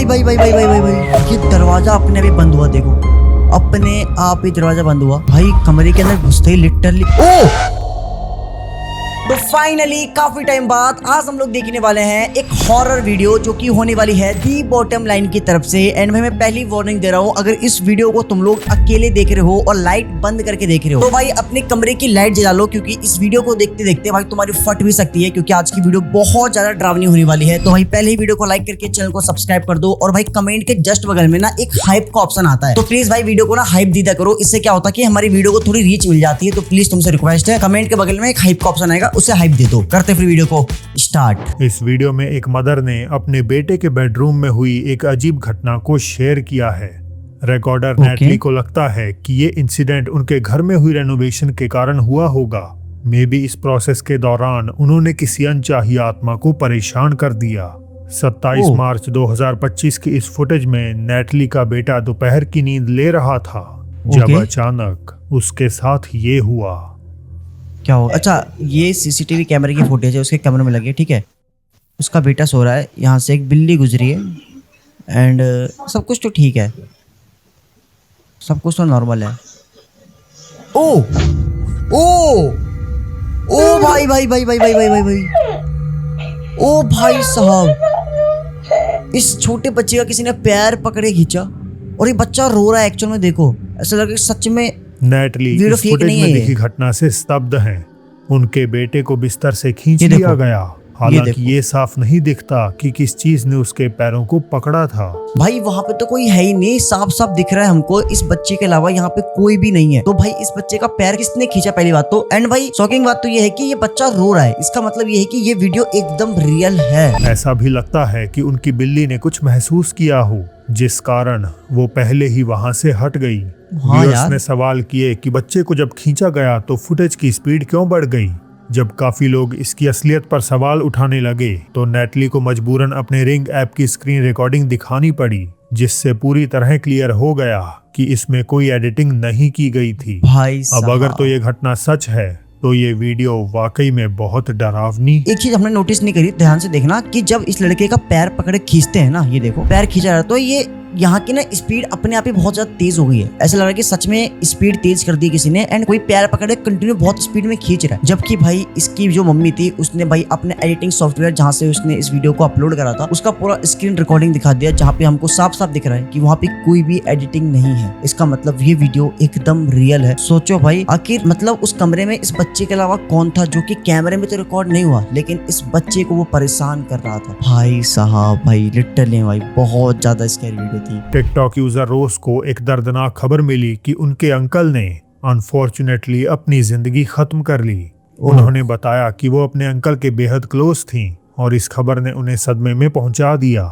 भाई भाई भाई भाई भाई भाई भाई, ये दरवाजा अपने आप ही बंद हुआ। देखो अपने आप ही दरवाजा बंद हुआ भाई। कमरे के अंदर घुसते ही लिटरली ओ तो फाइनली काफी टाइम बाद आज हम लोग देखने वाले हैं एक हॉरर वीडियो जो कि होने वाली है दी बॉटम लाइन की तरफ से। एंड मैं पहली वार्निंग दे रहा हूँ, अगर इस वीडियो को तुम लोग अकेले देख रहे हो और लाइट बंद करके देख रहे हो तो भाई अपने कमरे की लाइट जला लो, क्योंकि इस वीडियो को देखते देखते भाई तुम्हारी फट भी सकती है, क्योंकि आज की वीडियो बहुत ज्यादा डरावनी होने वाली है। तो भाई पहले ही वीडियो को लाइक करके चैनल को सब्सक्राइब कर दो, और भाई कमेंट के जस्ट बगल में ना एक हाइप का ऑप्शन आता है, तो प्लीज भाई वीडियो को ना हाइप दीदा करो। इससे क्या होता है कि हमारी वीडियो को थोड़ी रीच मिल जाती है। तो प्लीज तुमसे रिक्वेस्ट है, कमेंट के बगल में एक हाइप का ऑप्शन आएगा, उसे हाइप दे दो। करते फिर वीडियो को स्टार्ट। इस वीडियो में एक मदर ने अपने बेटे के बेडरूम में हुई एक अजीब घटना को शेयर किया है। रिकॉर्डर नैटली को लगता है कि ये इंसिडेंट उनके घर में हुई रेनोवेशन के कारण हुआ होगा। मे बी इस प्रोसेस के दौरान उन्होंने किसी अनचाही आत्मा को परेशान कर दिया। 27 मार्च 2025 की इस फुटेज में नैटली का बेटा दोपहर की नींद ले रहा था जब अचानक उसके साथ ये हुआ। क्या हो? अच्छा, ये सीसीटीवी कैमरे की फुटेज है, उसके कैमरे में लगी, ठीक है। उसका बेटा सो रहा है, यहाँ से एक बिल्ली गुजरी है एंड सब कुछ तो ठीक है, सब कुछ तो नॉर्मल है। ओ ओ ओ भाई भाई भाई भाई भाई भाई भाई भाई ओ भाई साहब, इस छोटे बच्चे का किसी ने पैर पकड़े खींचा और ये बच्चा रो रहा है। एक्चुअल में देखो ऐसा लग रहा है सच में नैटली इस फुटेज में दिखी घटना से स्तब्ध हैं। उनके बेटे को बिस्तर से खींच लिया गया, हालांकि ये साफ नहीं दिखता कि किस चीज ने उसके पैरों को पकड़ा था। भाई वहाँ पे तो कोई है ही नहीं, साफ साफ दिख रहा है हमको इस बच्चे के अलावा यहाँ पे कोई भी नहीं है। तो भाई इस बच्चे का पैर किसने खींचा, पहली बात तो। एंड भाई शॉकिंग बात तो ये है कि ये बच्चा रो रहा है, इसका मतलब ये है कि ये वीडियो एकदम रियल है। ऐसा भी लगता है कि उनकी बिल्ली ने कुछ महसूस किया हो, जिस कारण वो पहले ही वहां से हट गई। व्यूअर्स ने सवाल किए कि बच्चे को जब खींचा गया तो फुटेज की स्पीड क्यों बढ़ गई। जब काफी लोग इसकी असलियत पर सवाल उठाने लगे तो नैटली को मजबूरन अपने रिंग ऐप की स्क्रीन रिकॉर्डिंग दिखानी पड़ी, जिससे पूरी तरह क्लियर हो गया कि इसमें कोई एडिटिंग नहीं की गई थी। अब अगर तो ये घटना सच है तो ये वीडियो वाकई में बहुत डरावनी। एक चीज हमने नोटिस नहीं करी, ध्यान से देखना कि जब इस लड़के का पैर पकड़े खींचते हैं ना, ये देखो पैर खींचा रहा, तो ये यहाँ की ना स्पीड अपने आप ही बहुत ज्यादा तेज हो गई है। ऐसा लग रहा है कि सच में स्पीड तेज कर दी किसी ने, एंड कोई पैर पकड़े कंटिन्यू बहुत स्पीड में खींच रहा है। जबकि भाई इसकी जो मम्मी थी उसने भाई अपने एडिटिंग सॉफ्टवेयर जहाँ से उसने इस वीडियो को अपलोड करा था उसका पूरा स्क्रीन रिकॉर्डिंग दिखा दिया, जहाँ पे हमको साफ साफ दिख रहा है कि वहाँ पे कोई भी एडिटिंग नहीं है। इसका मतलब ये वीडियो एकदम रियल है। सोचो भाई, आखिर मतलब उस कमरे में इस बच्चे के अलावा कौन था, जो कि कैमरे में तो रिकॉर्ड नहीं हुआ लेकिन इस बच्चे को वो परेशान कर रहा था। भाई साहब, भाई लिटरली भाई बहुत ज्यादा स्कैरी वीडियो थी। टिकटॉक यूजर रोज को एक दर्दनाक खबर मिली कि उनके अंकल ने अनफॉर्चुनेटली अपनी जिंदगी खत्म कर ली। उन्होंने बताया कि वो अपने अंकल के बेहद क्लोज थी और इस खबर ने उन्हें सदमे में पहुंचा दिया।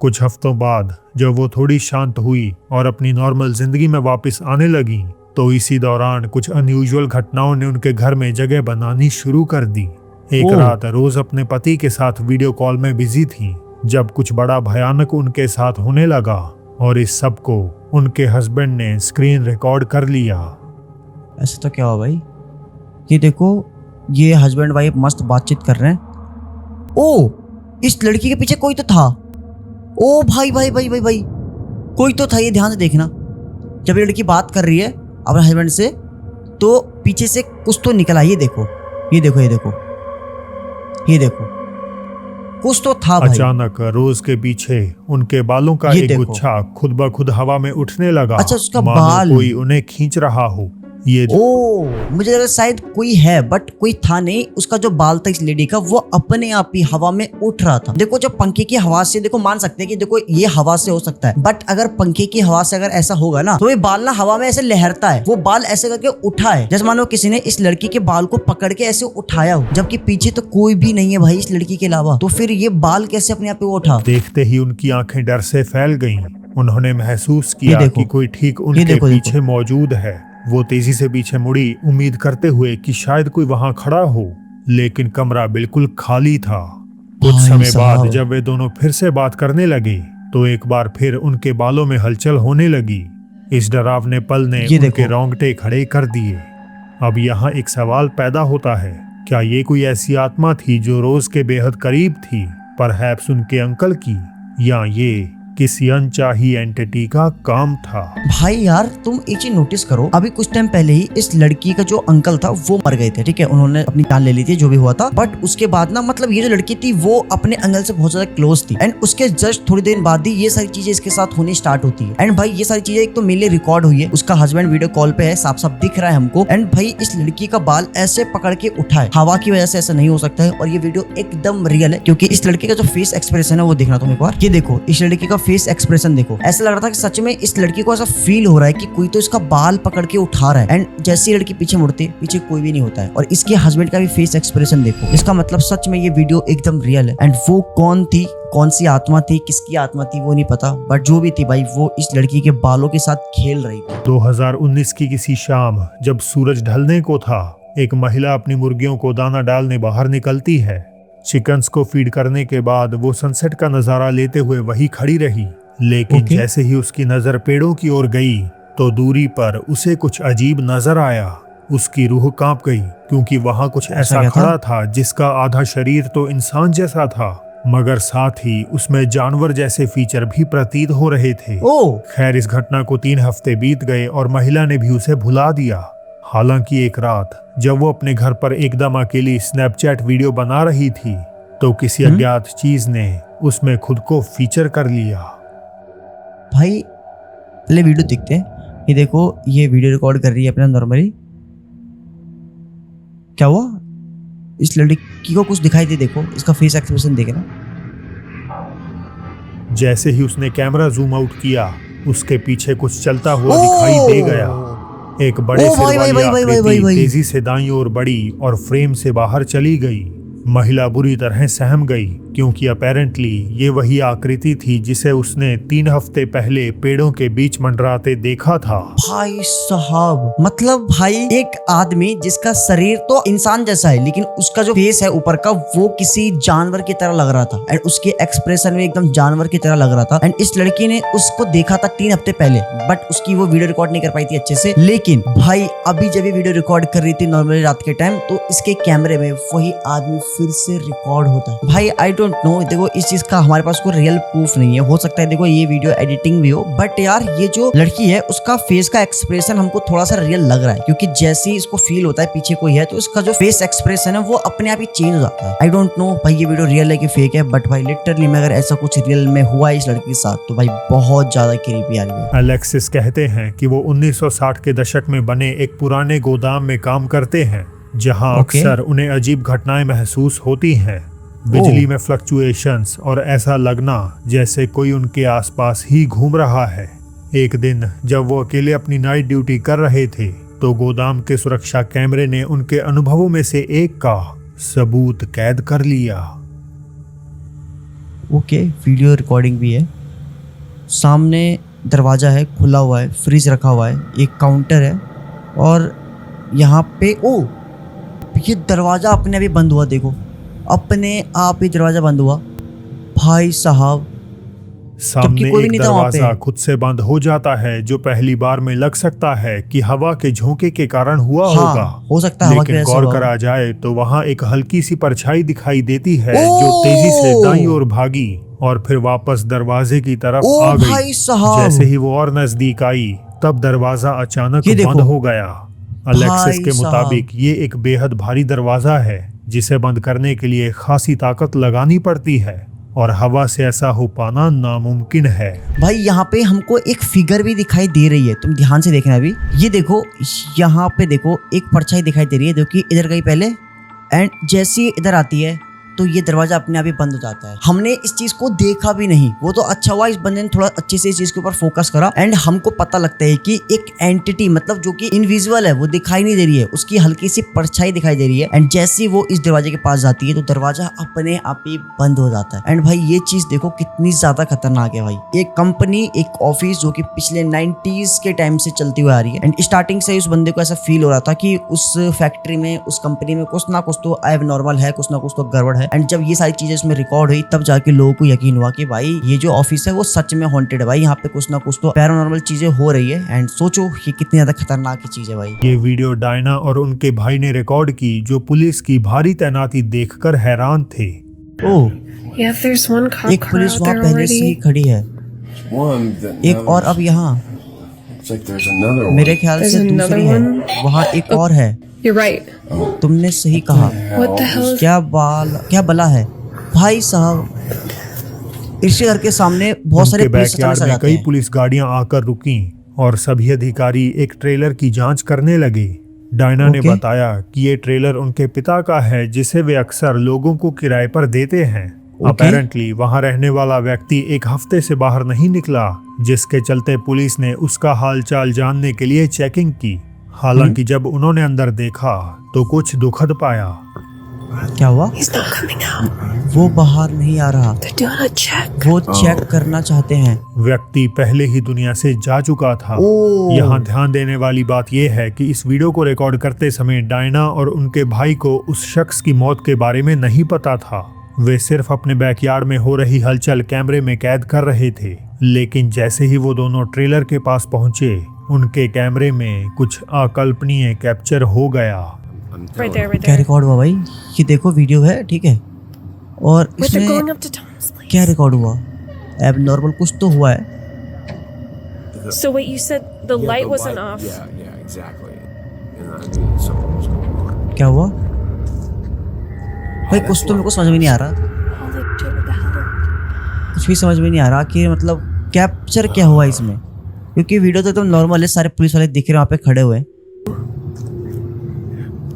कुछ हफ्तों बाद जब वो थोड़ी शांत हुई और अपनी नॉर्मल जिंदगी में वापस आने लगी तो इसी दौरान कुछ अनयूजुअल घटनाओं ने उनके घर में जगह बनानी शुरू कर दी। एक रात रोज अपने पति के साथ वीडियो कॉल में बिजी थी जब कुछ बड़ा भयानक उनके साथ होने लगा, और इस सब को उनके हस्बैंड ने स्क्रीन रिकॉर्ड कर लिया। ऐसा तो क्या हुआ भाई? ये देखो, ये हस्बैंड वाइफ मस्त बातचीत कर रहे हैं। ओ, इस लड़की के पीछे कोई तो था। ओ भाई भाई भाई भाई भाई, कोई तो था। ये ध्यान से देखना, जब ये लड़की बात कर रही है अपने हस्बैंड से तो पीछे से कुछ तो निकला। ये देखो ये देखो ये देखो ये देखो, कुछ तो था भाई। अचानक रोज के पीछे उनके बालों का एक गुच्छा खुद ब खुद हवा में उठने लगा। अच्छा, उसका मानो बाल कोई उन्हें खींच रहा हो। ये मुझे लगा शायद कोई है, बट कोई था नहीं। उसका जो बाल था इस लेडी का वो अपने आप ही हवा में उठ रहा था। देखो, जब पंखे की हवा से, देखो मान सकते हैं कि देखो ये हवा से हो सकता है, बट अगर पंखे की हवा से अगर ऐसा होगा ना तो ये बाल ना हवा में ऐसे लहरता है। वो बाल ऐसे करके उठा है जैसे मानो किसी ने इस लड़की के बाल को पकड़ के ऐसे उठाया हो, जबकि पीछे तो कोई भी नहीं है भाई इस लड़की के अलावा। तो फिर ये बाल कैसे अपने आप पे उठा? देखते ही उनकी आंखें डर से फैल गईं। उन्होंने महसूस किया कि कोई ठीक उनके पीछे मौजूद है। वो तेजी से पीछे मुड़ी, उम्मीद करते हुए कि शायद कोई वहां खड़ा हो, लेकिन कमरा बिल्कुल खाली था। कुछ समय बाद जब वे दोनों फिर से बात करने लगे तो एक बार फिर उनके बालों में हलचल होने लगी। इस डरावने पल ने उनके रोंगटे खड़े कर दिए। अब यहाँ एक सवाल पैदा होता है, क्या ये कोई ऐसी आत्मा थी जो रोज के बेहद करीब थी, परहैप्स उनके अंकल की, या ये किसी अनचाही एंटिटी का काम था। भाई यार तुम एक चीज नोटिस करो, अभी कुछ टाइम पहले ही इस लड़की का जो अंकल था वो मर गए थे, ठीक है, उन्होंने अपनी जान ले ली थी जो भी हुआ था। बट उसके बाद ना मतलब ये जो लड़की थी वो अपने अंकल से बहुत ज्यादा क्लोज थी एंड उसके जस्ट थोड़ी देर बाद ही ये सारी चीजें इसके साथ होनी स्टार्ट होती है। एंड भाई ये सारी चीजें एक तो मेनली रिकॉर्ड हुई है, उसका हस्बैंड वीडियो कॉल पे है, साफ साफ दिख रहा है हमको। एंड भाई इस लड़की का बाल ऐसे पकड़ के उठा है, हवा की वजह से ऐसा नहीं हो सकता है। और ये वीडियो एकदम रियल है क्योंकि इस लड़के का जो फेस एक्सप्रेशन है वो देखना तुम एक बार, ये देखो इस लड़की का फेस एक्सप्रेशन देखो, ऐसा लग रहा था कि सच में इस लड़की को ऐसा फील हो रहा है कि कोई तो इसका बाल पकड़ के उठा रहा है। एंड जैसी लड़की पीछे मुड़ती है पीछे कोई भी नहीं होता है। और इसके हस्बैंड का भी फेस एक्सप्रेशन देखो, इसका मतलब सच में ये वीडियो एकदम रियल है। एंड वो कौन थी, कौन सी आत्मा थी, किसकी आत्मा थी वो नहीं पता, बट जो भी थी भाई वो इस लड़की के बालों के साथ खेल रही थी। 2019 की किसी शाम जब सूरज ढलने को था, एक महिला अपनी मुर्गियों को दाना डालने बाहर निकलती है। चिकन्स को फीड करने के बाद वो सनसेट का नजारा लेते हुए वही खड़ी रही, लेकिन जैसे ही उसकी नजर पेड़ों की ओर गई तो दूरी पर उसे कुछ अजीब नजर आया। उसकी रूह कांप गई क्योंकि वहां कुछ ऐसा खड़ा था जिसका आधा शरीर तो इंसान जैसा था, मगर साथ ही उसमें जानवर जैसे फीचर भी प्रतीत हो रहे थे। खैर इस घटना को 3 हफ्ते बीत गए और महिला ने भी उसे भुला दिया। हालांकि एक रात जब वो अपने घर पर एकदम अकेली स्नैपचैट वीडियो बना रही थी तो किसी अज्ञात चीज ने उसमें खुद को फीचर कर लिया। भाई पहले वीडियो देखते हैं, ये देखो ये वीडियो रिकॉर्ड कर रही है अपना नॉर्मली। क्या हुआ, इस लड़की को कुछ दिखाई दे, देखो इसका फेस एक्सप्रेशन देखना। जैसे ही उसने कैमरा जूम आउट किया उसके पीछे कुछ चलता हुआ दिखाई दे गया। एक बड़े सिर वाली आकृति तेजी से दाईं ओर बढ़ी और फ्रेम से बाहर चली गई। महिला बुरी तरह सहम गई क्योंकि अपेरेंटली ये वही आकृति थी जिसे उसने 3 हफ्ते पहले पेड़ों के बीच मंडराते देखा था। भाई साहब मतलब भाई एक आदमी जिसका शरीर तो इंसान जैसा है लेकिन उसका जो फेस है ऊपर का वो किसी जानवर की तरह लग रहा था एंड उसके एक्सप्रेशन में एकदम जानवर की तरह लग रहा था। एंड इस लड़की ने उसको देखा था 3 हफ्ते पहले, बट उसकी वो वीडियो रिकॉर्ड नहीं कर पाई थी अच्छे से। लेकिन भाई अभी जब ये वीडियो रिकॉर्ड कर रही थी नॉर्मली रात के टाइम तो इसके कैमरे में वही आदमी फिर से रिकॉर्ड होता है। भाई आई डोंट नो, देखो इस चीज का हमारे पास कोई रियल प्रूफ नहीं है, हो सकता है देखो ये वीडियो एडिटिंग भी हो, बट यार ये जो लड़की है उसका फेस का एक्सप्रेशन हमको थोड़ा सा रियल लग रहा है क्योंकि जैसे ही इसको फील होता है पीछे कोई है तो इसका जो फेस एक्सप्रेशन है वो अपने आप ही चेंज हो जाता है। आई डोंट नो भाई ये वीडियो रियल है कि फेक है, बट भाई लिटरली में अगर ऐसा कुछ रियल में हुआ है इस लड़की के साथ तो भाई बहुत ज्यादा क्रीपी आ रही है। अलेक्सिस कहते हैं कि वो 1960 के दशक में बने एक पुराने गोदाम में काम करते हैं जहां अक्सर उन्हें अजीब घटनाएं महसूस होती हैं, बिजली में फ्लक्चुएशंस और ऐसा लगना जैसे कोई उनके आसपास ही घूम रहा है। एक दिन जब वो अकेले अपनी नाइट ड्यूटी कर रहे थे तो गोदाम के सुरक्षा कैमरे ने उनके अनुभवों में से एक का सबूत कैद कर लिया। ओके, वीडियो रिकॉर्डिंग भी है, सामने दरवाजा है खुला हुआ है, फ्रिज रखा हुआ है, एक काउंटर है और यहाँ पे ये दरवाजा अपने आप ही बंद हुआ, देखो अपने आप ही दरवाजा बंद हुआ। भाई साहब सामने एक दरवाजा खुद से बंद हो जाता है जो पहली बार में लग सकता है कि हवा के झोंके के कारण हुआ होगा, हो सकता है, लेकिन गौर करा जाए तो वहाँ एक हल्की सी परछाई दिखाई देती है जो तेजी से दाईं ओर भागी और फिर वापस दरवाजे की तरफ आ गई। जैसे ही वो और नजदीक आई तब दरवाजा अचानक बंद हो गया। अलेक्सिस के मुताबिक ये एक बेहद भारी दरवाजा है जिसे बंद करने के लिए खासी ताकत लगानी पड़ती है और हवा से ऐसा हो पाना नामुमकिन है। भाई यहाँ पे हमको एक फिगर भी दिखाई दे रही है, तुम ध्यान से देखना अभी, ये देखो यहाँ पे देखो एक परछाई दिखाई दे रही है जो कि इधर गई पहले एंड जैसी इधर आती है तो ये दरवाजा अपने आप ही बंद हो जाता है। हमने इस चीज को देखा भी नहीं, वो तो अच्छा हुआ इस बंदे ने थोड़ा अच्छे से इस चीज के ऊपर फोकस करा एंड हमको पता लगता है कि एक एंटिटी मतलब जो कि इनविजिबल है वो दिखाई नहीं दे रही है, उसकी हल्की सी परछाई दिखाई दे रही है एंड जैसे वो इस दरवाजे के पास जाती है तो दरवाजा अपने आप ही बंद हो जाता है। एंड भाई ये चीज देखो कितनी ज्यादा खतरनाक है भाई, एक कंपनी एक ऑफिस जो कि पिछले 90s के टाइम से चलती हुई आ रही है एंड स्टार्टिंग से उस बंदे को ऐसा फील हो रहा था कि उस फैक्ट्री में उस कंपनी में कुछ ना कुछ तो एबनॉर्मल है, कुछ ना कुछ तो गड़बड़ है। एंड जब ये सारी चीजें इसमें रिकॉर्ड हुई तब जाके लोगों को यकीन हुआ कि भाई ये जो ऑफिस है वो सच में हॉन्टेड है, भाई यहाँ पे कुछ ना कुछ तो पैरानॉर्मल चीजें हो रही है। एंड सोचो ये कितनी ज्यादा खतरनाक चीज है भाई। ये वीडियो डायना और उनके भाई ने रिकॉर्ड की जो पुलिस की भारी तैनाती देखकर हैरान थे। एक पुलिस वहाँ पहले से ही खड़ी है One that एक और अब यहाँ looks like there's another one. मेरे ख्याल There's से another दूसरी है, one? वहाँ एक और है। You're right. तुमने सही कहा। What the hell is क्या बला है भाई साहब। इसी घर के सामने बहुत सारे उनके पुलिस बैकयार्ड अचानक से आ में जाते कई हैं। पुलिस गाड़ियां आकर रुकीं और सभी अधिकारी एक ट्रेलर की जांच करने लगे। डायना ने ओके। बताया कि ये ट्रेलर उनके पिता का है जिसे वे अक्सर लोगों को किराए पर देते हैं। अपेरेंटली वहां रहने वाला व्यक्ति एक हफ्ते से बाहर नहीं निकला, जिसके चलते पुलिस ने उसका हालचाल जानने के लिए चेकिंग की। हालांकि जब उन्होंने अंदर देखा तो कुछ दुखद पाया। क्या हुआ? He's not coming out. वो बाहर नहीं आ रहा, They're doing a check. वो चेक करना चाहते हैं। व्यक्ति पहले ही दुनिया से जा चुका था। ओह। यहाँ ध्यान देने वाली बात यह है कि इस वीडियो को रिकॉर्ड करते समय डायना और उनके भाई को उस शख्स की मौत के बारे में नहीं पता था। वे सिर्फ अपने बैकयार्ड में हो रही हलचल कैमरे में कैद कर रहे थे। लेकिन जैसे ही वो दोनों ट्रेलर के पास पहुंचे, उनके कैमरे में कुछ अकल्पनीय कैप्चर हो गया। Right there, right क्या there. रिकॉर्ड हुआ भाई? ये देखो वीडियो है, ठीक है, और Wait, they're going इसमें up to Tom's place. क्या रिकॉर्ड हुआ? एब नॉर्मल कुछ तो हुआ है। So wait, you said the Yeah, light the wasn't light- off. Yeah, exactly. And I knew something was going on. क्या हुआ भाई? कुछ तो मेरे को समझ में नहीं आ रहा, Holy shit, what the hell? कुछ भी समझ में नहीं आ रहा कि मतलब कैप्चर क्या हुआ इसमें, क्योंकि वीडियो तो एकदम नॉर्मल है, सारे पुलिस वाले दिख रहे हैं वहाँ पे खड़े हुए।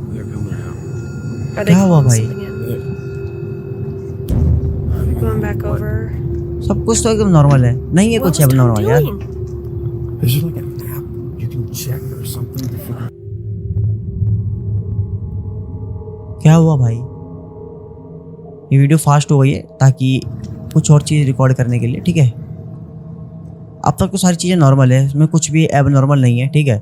They're coming out. Are they क्या हुआ calling भाई? something in? You're going back over. सब कुछ तो एकदम नॉर्मल है, नहीं है What कुछ was अब Tom नॉर्मल यार। doing? Is there like an app you can check or something to figure? क्या हुआ भाई? ये वीडियो फास्ट हो गई है ताकि कुछ और चीज़ रिकॉर्ड करने के लिए, ठीक है। अब तक तो सारी चीज़ें नॉर्मल है, इसमें कुछ भी एब नॉर्मल नहीं है, ठीक है।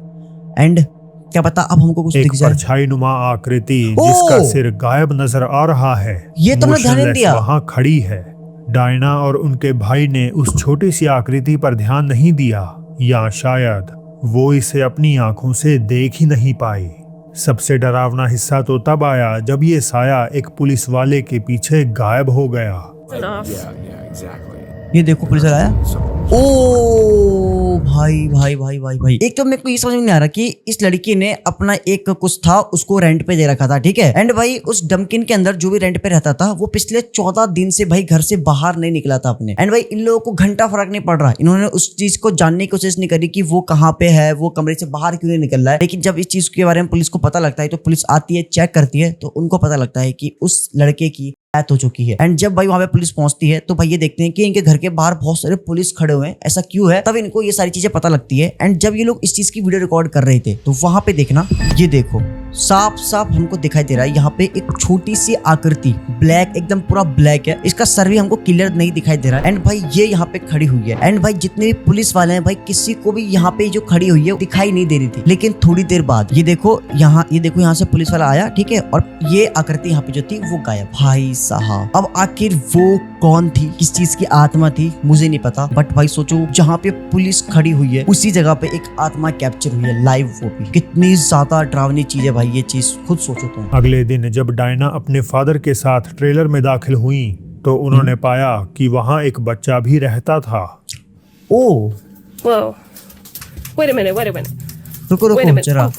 एंड क्या पता अब हमको कुछ एक दिख जाए। परछाई नुमा आकृति ओह! जिसका सिर गायब नजर आ रहा है, ये तुमने ध्यान नहीं motionless दिया। वहां खड़ी है। डायना और उनके भाई ने उस छोटी सी आकृति पर ध्यान नहीं दिया, या शायद वो इसे अपनी आंखों से देख ही नहीं पाए। सबसे डरावना हिस्सा तो तब आया जब ये साया एक पुलिस वाले के पीछे गायब हो गया। Wasn't off. Yeah, exactly. ये देखो पुलिस वाला आया। Something was ओ भाई भाई भाई भाई भाई, एक तो मेरे को ये समझ में नहीं आ रहा कि इस लड़की ने अपना एक कुछ था उसको रेंट पे दे रखा था, ठीक है। एंड भाई उस डमकिन के अंदर जो भी रेंट पे रहता था वो पिछले 14 दिन से भाई घर से बाहर नहीं निकला था अपने। एंड भाई इन लोगों को घंटा फर्क नहीं पड़ रहा, इन्होंने उस चीज को जानने की कोशिश नहीं करी कि वो कहाँ पे है, वो कमरे से बाहर क्यों नहीं निकल रहा है। लेकिन जब इस चीज के बारे में पुलिस को पता लगता है तो पुलिस आती है, चेक करती है, तो उनको पता लगता है कि उस लड़के की डेथ हो चुकी है। एंड जब भाई वहां पे पुलिस पहुंचती है तो भाई ये देखते हैं कि इनके घर के बाहर बहुत सारे पुलिस खड़े हुए हैं, ऐसा क्यों है, तब इनको ये सारी चीजें पता लगती है। एंड जब ये लोग इस चीज की वीडियो रिकॉर्ड कर रहे थे तो वहां पे देखना, ये देखो साफ साफ हमको दिखाई दे रहा है यहाँ पे एक छोटी सी आकृति, ब्लैक, एकदम पूरा ब्लैक है, इसका सर भी हमको क्लियर नहीं दिखाई दे रहा है। एंड भाई ये यहाँ पे खड़ी हुई है। एंड भाई जितने भी पुलिस वाले हैं भाई किसी को भी यहाँ पे जो खड़ी हुई है वो दिखाई नहीं दे रही थी। लेकिन थोड़ी देर बाद ये देखो यहाँ से पुलिस वाला आया, ठीक है, और ये आकृति यहाँ पे जो थी वो गायब। भाई साहब अब आखिर वो कौन थी, किस चीज की आत्मा थी, मुझे नहीं पता। बट भाई सोचो जहाँ पे पुलिस खड़ी हुई है उसी जगह पे एक आत्मा कैप्चर हुई है लाइव, वो भी कितनी ज्यादा डरावनी चीज है भाई, ये चीज खुद सोचो तुम। अगले दिन जब डायना अपने फादर के साथ ट्रेलर में दाखिल हुई तो उन्होंने पाया कि वहां एक बच्चा भी रहता था। ओ Whoa. Wait a minute, wait a minute. रुको Wait a रुको minute. जरा। Oh,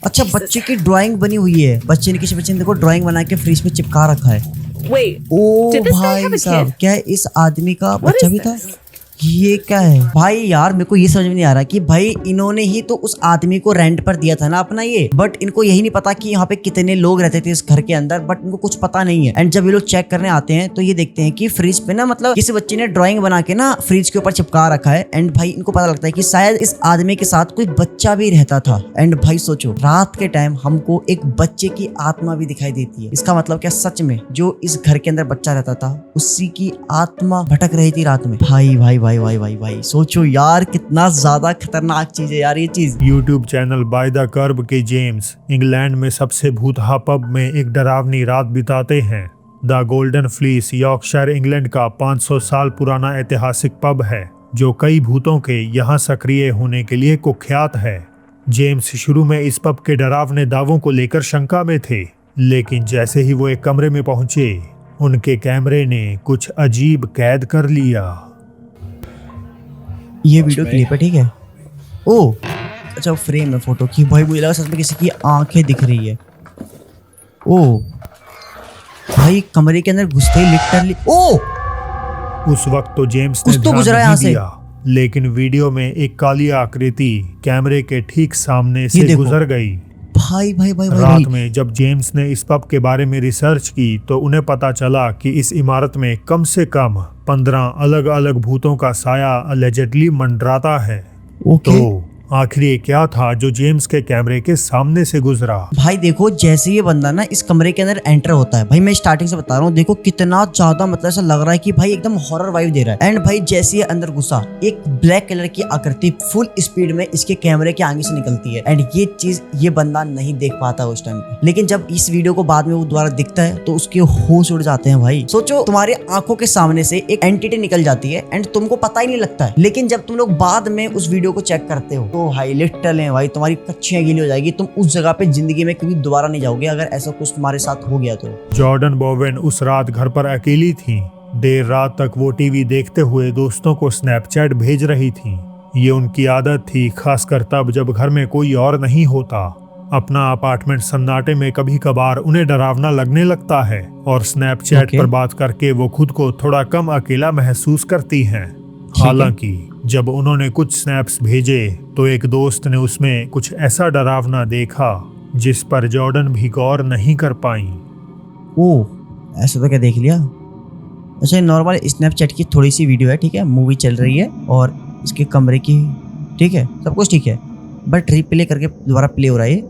अच्छा बच्चे की ड्राइंग बनी हुई है, बच्चे ने किसी बच्चे ने देखो ड्राइंग बना के फ्रिज में चिपका रखा है। wait. O Did this guy भाई have a साहब, kid? क्या इस आदमी का What बच्चा is भी था? this? ये क्या है भाई यार, मेरे को ये समझ में नहीं आ रहा कि भाई इन्होंने ही तो उस आदमी को रेंट पर दिया था ना अपना ये, बट इनको यही नहीं पता कि यहाँ पे कितने लोग रहते थे इस घर के अंदर, बट इनको कुछ पता नहीं है। एंड जब ये लोग चेक करने आते हैं तो ये देखते हैं कि फ्रिज पे ना मतलब किसी बच्चे ने ड्राइंग बना के ना फ्रिज के ऊपर चिपका रखा है। एंड भाई इनको पता लगता है कि शायद इस आदमी के साथ कोई बच्चा भी रहता था। एंड भाई सोचो रात के टाइम हमको एक बच्चे की आत्मा भी दिखाई देती है, इसका मतलब क्या सच में जो इस घर के अंदर बच्चा रहता था उसी की आत्मा भटक रही थी रात में। भाई भाई भाई भाई भाई भाई सोचो यार कितना ज्यादा खतरनाक चीज है यार ये चीज। यूट्यूब चैनल बाय द कर्ब के जेम्स इंग्लैंड में सबसे भूतहा पब में एक डरावनी रात बिताते हैं। The golden fleece Yorkshire England का 500 साल पुराना ऐतिहासिक पब है जो कई भूतों के यहाँ सक्रिय होने के लिए कुख्यात है। जेम्स शुरू में इस पब के डरावने दावों को लेकर शंका में थे, लेकिन जैसे ही वो एक कमरे में पहुंचे उनके कैमरे ने कुछ अजीब कैद कर लिया। ये वीडियो क्लिप है, ठीक है। ओ अच्छा, वो फ्रेम है फोटो की। भाई मुझे लगा सच में किसी की आंखें दिख रही है। ओ भाई कमरे के अंदर घुसते ही लिटरली उस वक्त तो जेम्स ने कुछ तो ध्यान गुजरा यहाँ नहीं से। दिया, लेकिन वीडियो में एक काली आकृति कैमरे के ठीक सामने ये से देखो। गुजर गई। भाई भाई भाई भाई, रात भाई। में जब जेम्स ने इस पब के बारे में रिसर्च की तो उन्हें पता चला कि इस इमारत में कम से कम 15 अलग अलग भूतों का साया अलेजेडली मंडराता है। ओके तो आखिर ये क्या था जो जेम्स के कैमरे के सामने से गुजरा? भाई देखो, जैसे ये बंदा ना इस कमरे के अंदर एंटर होता है, भाई मैं स्टार्टिंग से बता रहा हूँ, देखो कितना ज्यादा मतलब ऐसा लग रहा है कि भाई एकदम हॉरर वाइब दे रहा है। एंड भाई जैसे ये अंदर घुसा, एक ब्लैक कलर की आकृति फुल स्पीड में इसके कैमरे के आगे से निकलती है। एंड ये चीज ये बंदा नहीं देख पाता उस टाइम पे, लेकिन जब इस वीडियो को बाद में वो दोबारा दिखता है तो उसके होश उड़ जाते हैं। भाई सोचो, तुम्हारे आंखों के सामने से एक एंटिटी निकल जाती है एंड तुमको पता ही नहीं लगता है, लेकिन जब तुम लोग बाद में उस वीडियो को चेक करते हो तो भाई लिटरली भाई तुम्हारी कच्चियां गीली हो जाएगी। तुम उस जगह पे जिंदगी में कभी दोबारा नहीं जाओगे अगर ऐसा कुछ तुम्हारे साथ हो गया तो। जॉर्डन बोवेन उस रात घर पर अकेली थी। देर रात तक वो टीवी देखते हुए दोस्तों को स्नैपचैट भेज रही थी। ये उनकी आदत थी, खासकर तब जब घर में कोई और नहीं होता। अपना अपार्टमेंट सन्नाटे में कभी कभार उन्हें डरावना लगने लगता है और स्नैपचैट Okay. पर बात करके वो खुद को थोड़ा कम अकेला महसूस करती हैं। हालांकि जब उन्होंने कुछ स्नैप्स भेजे तो एक दोस्त ने उसमें कुछ ऐसा डरावना देखा जिस पर जॉर्डन भी गौर नहीं कर पाई। ओ ऐसा तो क्या देख लिया। अच्छा, नॉर्मल स्नैपचैट की थोड़ी सी वीडियो है, ठीक है, मूवी चल रही है और इसके कमरे की, ठीक है, सब कुछ ठीक है, बट रिप्ले करके दोबारा प्ले हो रहा है।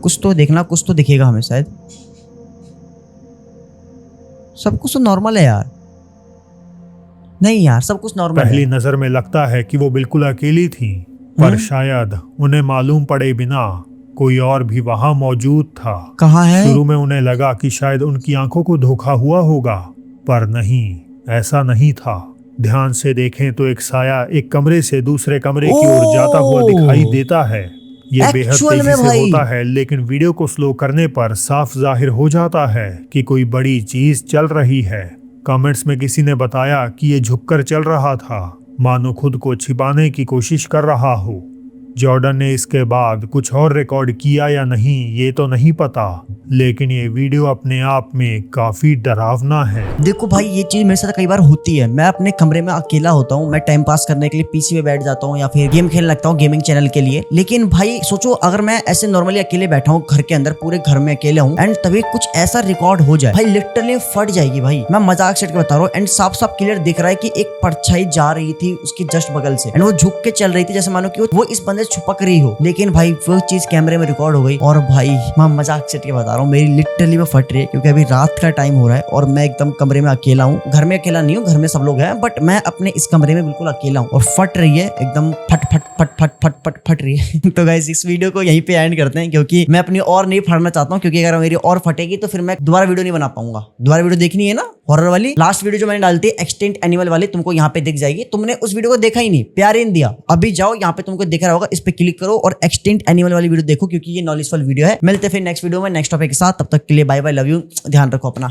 कुछ तो देखना, कुछ तो दिखेगा हमें शायद। सब कुछ तो नॉर्मल है यार। नहीं यार, सब कुछ नॉर्मल पहली है। नजर में लगता है कि वो बिल्कुल अकेली थी, पर शायद उन्हें मालूम पड़े बिना कोई और भी वहां मौजूद था। कहाँ है? शुरू में उन्हें लगा कि शायद उनकी आंखों को धोखा हुआ होगा, पर नहीं, ऐसा नहीं था। ध्यान से देखें तो एक साया एक कमरे से दूसरे कमरे की ओर जाता हुआ दिखाई देता है। ये बेहद Actual तेजी में से भाई। होता है, लेकिन वीडियो को स्लो करने पर साफ जाहिर हो जाता है कि कोई बड़ी चीज चल रही है। कमेंट्स में किसी ने बताया कि ये झुककर चल रहा था, मानो खुद को छिपाने की कोशिश कर रहा हो। जॉर्डन ने इसके बाद कुछ और रिकॉर्ड किया या नहीं ये तो नहीं पता, लेकिन ये वीडियो अपने आप में काफी डरावना है। देखो भाई, ये चीज मेरे साथ कई बार होती है। मैं अपने कमरे में अकेला होता हूँ, मैं टाइम पास करने के लिए पीसी पे बैठ जाता हूँ या फिर गेम खेलने लगता हूँ गेमिंग चैनल के लिए। लेकिन भाई सोचो, अगर मैं ऐसे नॉर्मली अकेले बैठा हूँ घर के अंदर, पूरे घर में अकेले हूँ, एंड तभी कुछ ऐसा रिकॉर्ड हो जाए, भाई लिटरली फट जाएगी। भाई मैं मजाक से बता रहा हूँ, एंड साफ साफ क्लियर दिख रहा है कि एक परछाई जा रही थी उसकी जस्ट बगल से, एंड वो झुक के चल रही थी, जैसे मानो कि वो इस बंदे से छुपक रही हो। लेकिन भाई वो चीज कैमरे में रिकॉर्ड हो गई, और भाई मैं मजाक से बता रहा हूँ, मेरी लिटरली वो फट रही है, क्योंकि अभी रात का टाइम हो रहा है और मैं एकदम कमरे में अकेला हूँ। घर में अकेला नहीं हूँ, घर में सब लोग हैं, बट मैं अपने इस कमरे में बिल्कुल अकेला हूँ और फट रही है एकदम, फट फट फट फट फट फट फट रही है। तो गाइस इस वीडियो को यहीं पे एंड करते हैं, क्योंकि मैं अपनी और नहीं फाड़ना चाहता हूँ, क्योंकि अगर मेरी और फटेगी तो फिर मैं दोबारा वीडियो नहीं बना पाऊंगा। दोबारा वीडियो देखनी है ना हॉरर वाली, लास्ट वीडियो जो मैंने डालती है एक्सटेंट एनिमल वाली, तुमको यहाँ पे दिख जाएगी। तुमने उस वीडियो को देखा ही नहीं, प्यार ही नहीं दिया, अभी जाओ यहाँ पे तुमको दिख रहा होगा, इस पे क्लिक करो और एक्सटेंट एनिमल वाली वीडियो देखो, क्योंकि ये नॉलेजफुल वीडियो है। मिलते फिर नेक्स्ट वीडियो में नेक्स्ट टॉपिक के साथ, तब तक के लिए बाय बाय, लव यू, ध्यान रखो अपना।